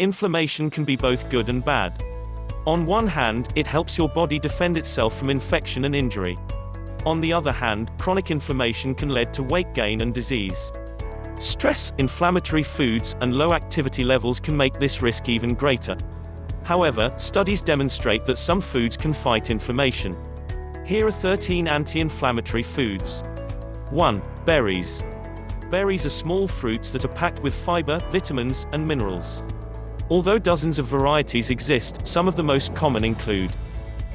Inflammation can be both good and bad. On one hand, it helps your body defend itself from infection and injury. On the other hand, chronic inflammation can lead to weight gain and disease. Stress, inflammatory foods, and low activity levels can make this risk even greater. However, studies demonstrate that some foods can fight inflammation. Here are 13 anti-inflammatory foods. 1. Berries. Berries are small fruits that are packed with fiber, vitamins, and minerals. Although dozens of varieties exist, some of the most common include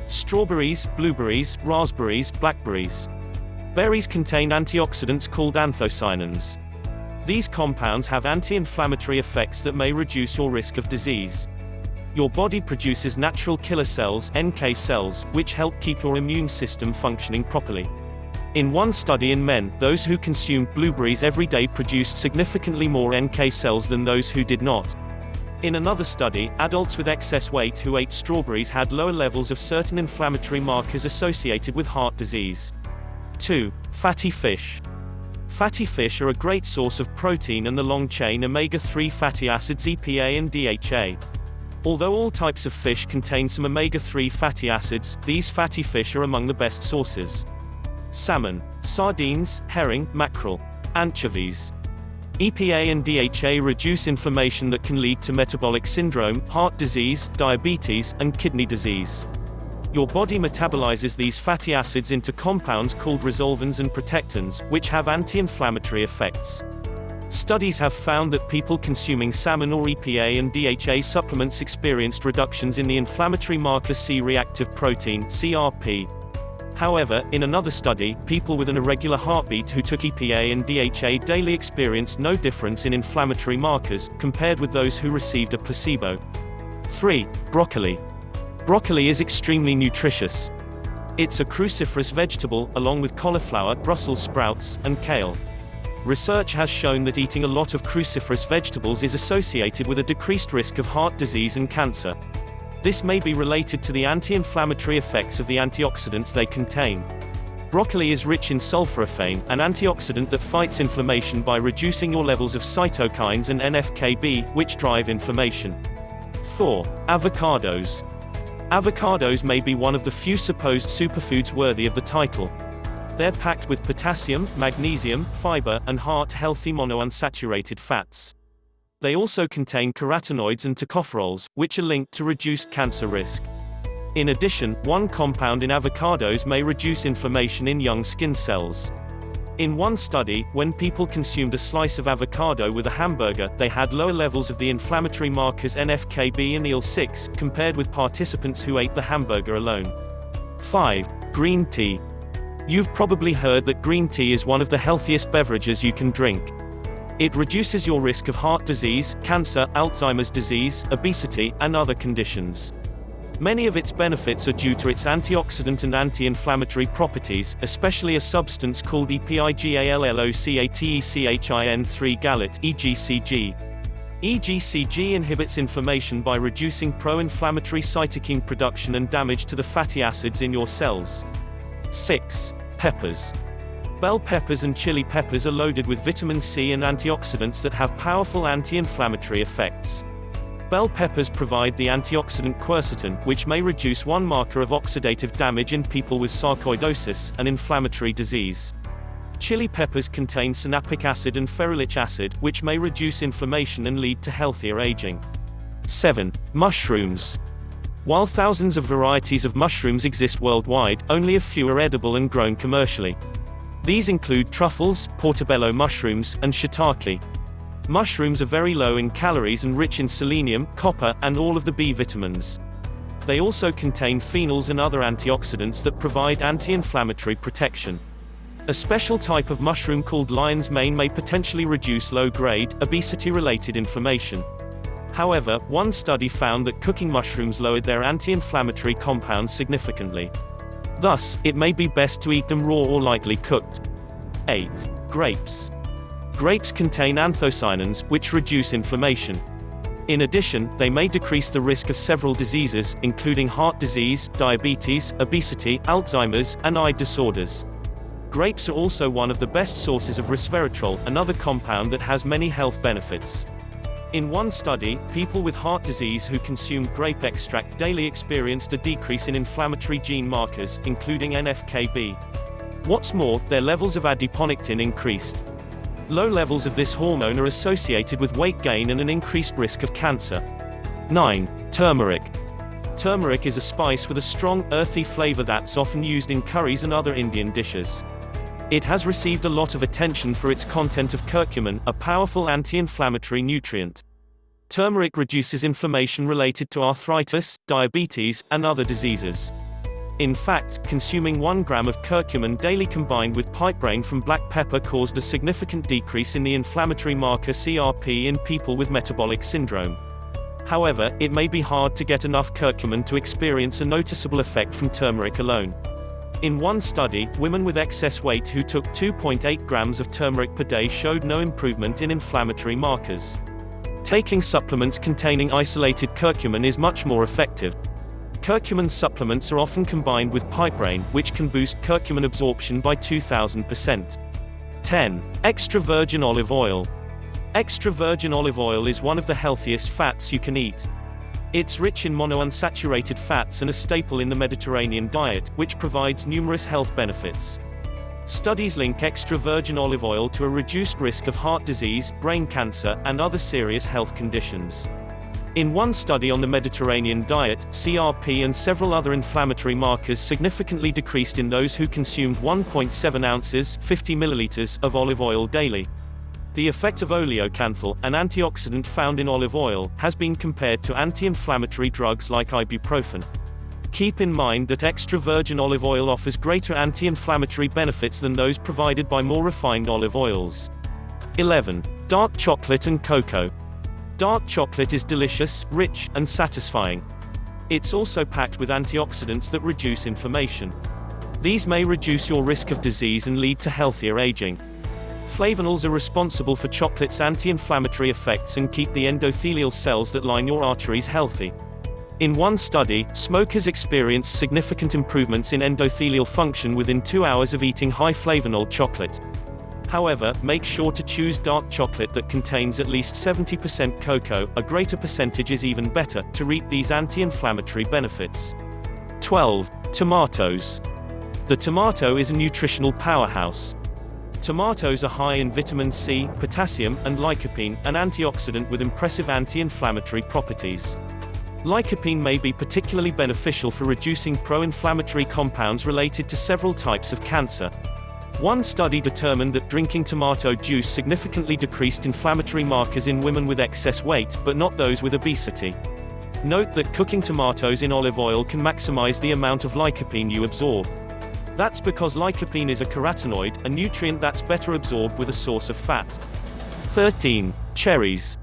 strawberries, blueberries, raspberries, blackberries. Berries contain antioxidants called anthocyanins. These compounds have anti-inflammatory effects that may reduce your risk of disease. Your body produces natural killer cells, NK cells, which help keep your immune system functioning properly. In one study in men, those who consumed blueberries every day produced significantly more NK cells than those who did not. In another study, adults with excess weight who ate strawberries had lower levels of certain inflammatory markers associated with heart disease. 2. Fatty fish. Fatty fish are a great source of protein and the long-chain omega-3 fatty acids EPA and DHA. Although all types of fish contain some omega-3 fatty acids, these fatty fish are among the best sources. Salmon, sardines, herring, mackerel, anchovies. EPA and DHA reduce inflammation that can lead to metabolic syndrome, heart disease, diabetes, and kidney disease. Your body metabolizes these fatty acids into compounds called resolvins and protectins, which have anti-inflammatory effects. Studies have found that people consuming salmon or EPA and DHA supplements experienced reductions in the inflammatory marker C-reactive protein, CRP. However, in another study, people with an irregular heartbeat who took EPA and DHA daily experienced no difference in inflammatory markers, compared with those who received a placebo. 3. Broccoli. Broccoli is extremely nutritious. It's a cruciferous vegetable, along with cauliflower, Brussels sprouts, and kale. Research has shown that eating a lot of cruciferous vegetables is associated with a decreased risk of heart disease and cancer. This may be related to the anti-inflammatory effects of the antioxidants they contain. Broccoli is rich in sulforaphane, an antioxidant that fights inflammation by reducing your levels of cytokines and NF-κB, which drive inflammation. 4. Avocados. Avocados may be one of the few supposed superfoods worthy of the title. They're packed with potassium, magnesium, fiber, and heart-healthy monounsaturated fats. They also contain carotenoids and tocopherols, which are linked to reduced cancer risk. In addition, one compound in avocados may reduce inflammation in young skin cells. In one study, when people consumed a slice of avocado with a hamburger, they had lower levels of the inflammatory markers NF-κB and IL-6, compared with participants who ate the hamburger alone. 5. Green tea. You've probably heard that green tea is one of the healthiest beverages you can drink. It reduces your risk of heart disease, cancer, Alzheimer's disease, obesity, and other conditions. Many of its benefits are due to its antioxidant and anti-inflammatory properties, especially a substance called EPIGALLOCATECHIN3-gallate (EGCG). EGCG inhibits inflammation by reducing pro-inflammatory cytokine production and damage to the fatty acids in your cells. 6. Peppers. Bell peppers and chili peppers are loaded with vitamin C and antioxidants that have powerful anti-inflammatory effects. Bell peppers provide the antioxidant quercetin, which may reduce one marker of oxidative damage in people with sarcoidosis, an inflammatory disease. Chili peppers contain sinapic acid and ferulic acid, which may reduce inflammation and lead to healthier aging. 7. Mushrooms. While thousands of varieties of mushrooms exist worldwide, only a few are edible and grown commercially. These include truffles, portobello mushrooms, and shiitake. Mushrooms are very low in calories and rich in selenium, copper, and all of the B vitamins. They also contain phenols and other antioxidants that provide anti-inflammatory protection. A special type of mushroom called lion's mane may potentially reduce low-grade, obesity-related inflammation. However, one study found that cooking mushrooms lowered their anti-inflammatory compounds significantly. Thus, it may be best to eat them raw or lightly cooked. 8. Grapes. Grapes contain anthocyanins, which reduce inflammation. In addition, they may decrease the risk of several diseases, including heart disease, diabetes, obesity, Alzheimer's, and eye disorders. Grapes are also one of the best sources of resveratrol, another compound that has many health benefits. In one study, people with heart disease who consumed grape extract daily experienced a decrease in inflammatory gene markers, including NF-κB. What's more, their levels of adiponectin increased. Low levels of this hormone are associated with weight gain and an increased risk of cancer. 9. Turmeric. Turmeric is a spice with a strong, earthy flavor that's often used in curries and other Indian dishes. It has received a lot of attention for its content of curcumin, a powerful anti-inflammatory nutrient. Turmeric reduces inflammation related to arthritis, diabetes, and other diseases. In fact, consuming 1 gram of curcumin daily combined with pipebrain from black pepper caused a significant decrease in the inflammatory marker CRP in people with metabolic syndrome. However, it may be hard to get enough curcumin to experience a noticeable effect from turmeric alone. In one study, women with excess weight who took 2.8 grams of turmeric per day showed no improvement in inflammatory markers. Taking supplements containing isolated curcumin is much more effective. Curcumin supplements are often combined with pipebrain, which can boost curcumin absorption by 2000%. 10. Extra virgin olive oil. Extra virgin olive oil is one of the healthiest fats you can eat. It's rich in monounsaturated fats and a staple in the Mediterranean diet, which provides numerous health benefits. Studies link extra virgin olive oil to a reduced risk of heart disease, brain cancer, and other serious health conditions. In one study on the Mediterranean diet, CRP and several other inflammatory markers significantly decreased in those who consumed 1.7 ounces 50 milliliters of olive oil daily. The effect of oleocanthal, an antioxidant found in olive oil, has been compared to anti-inflammatory drugs like ibuprofen. Keep in mind that extra virgin olive oil offers greater anti-inflammatory benefits than those provided by more refined olive oils. 11. Dark chocolate and cocoa. Dark chocolate is delicious, rich, and satisfying. It's also packed with antioxidants that reduce inflammation. These may reduce your risk of disease and lead to healthier aging. Flavonols are responsible for chocolate's anti-inflammatory effects and keep the endothelial cells that line your arteries healthy. In one study, smokers experienced significant improvements in endothelial function within 2 hours of eating high flavonol chocolate. However, make sure to choose dark chocolate that contains at least 70% cocoa, a greater percentage is even better, to reap these anti-inflammatory benefits. 12. Tomatoes. The tomato is a nutritional powerhouse. Tomatoes are high in vitamin C, potassium, and lycopene, an antioxidant with impressive anti-inflammatory properties. Lycopene may be particularly beneficial for reducing pro-inflammatory compounds related to several types of cancer. One study determined that drinking tomato juice significantly decreased inflammatory markers in women with excess weight, but not those with obesity. Note that cooking tomatoes in olive oil can maximize the amount of lycopene you absorb. That's because lycopene is a carotenoid, a nutrient that's better absorbed with a source of fat. 13. Cherries.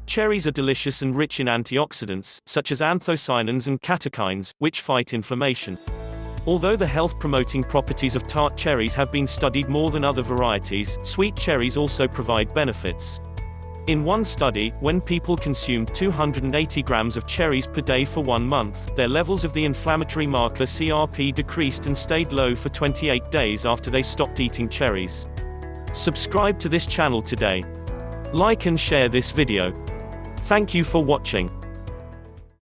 Cherries are delicious and rich in antioxidants, such as anthocyanins and catechins, which fight inflammation. Although the health-promoting properties of tart cherries have been studied more than other varieties, sweet cherries also provide benefits. In one study, when people consumed 280 grams of cherries per day for 1 month, their levels of the inflammatory marker CRP decreased and stayed low for 28 days after they stopped eating cherries. Subscribe to this channel today. Like and share this video. Thank you for watching.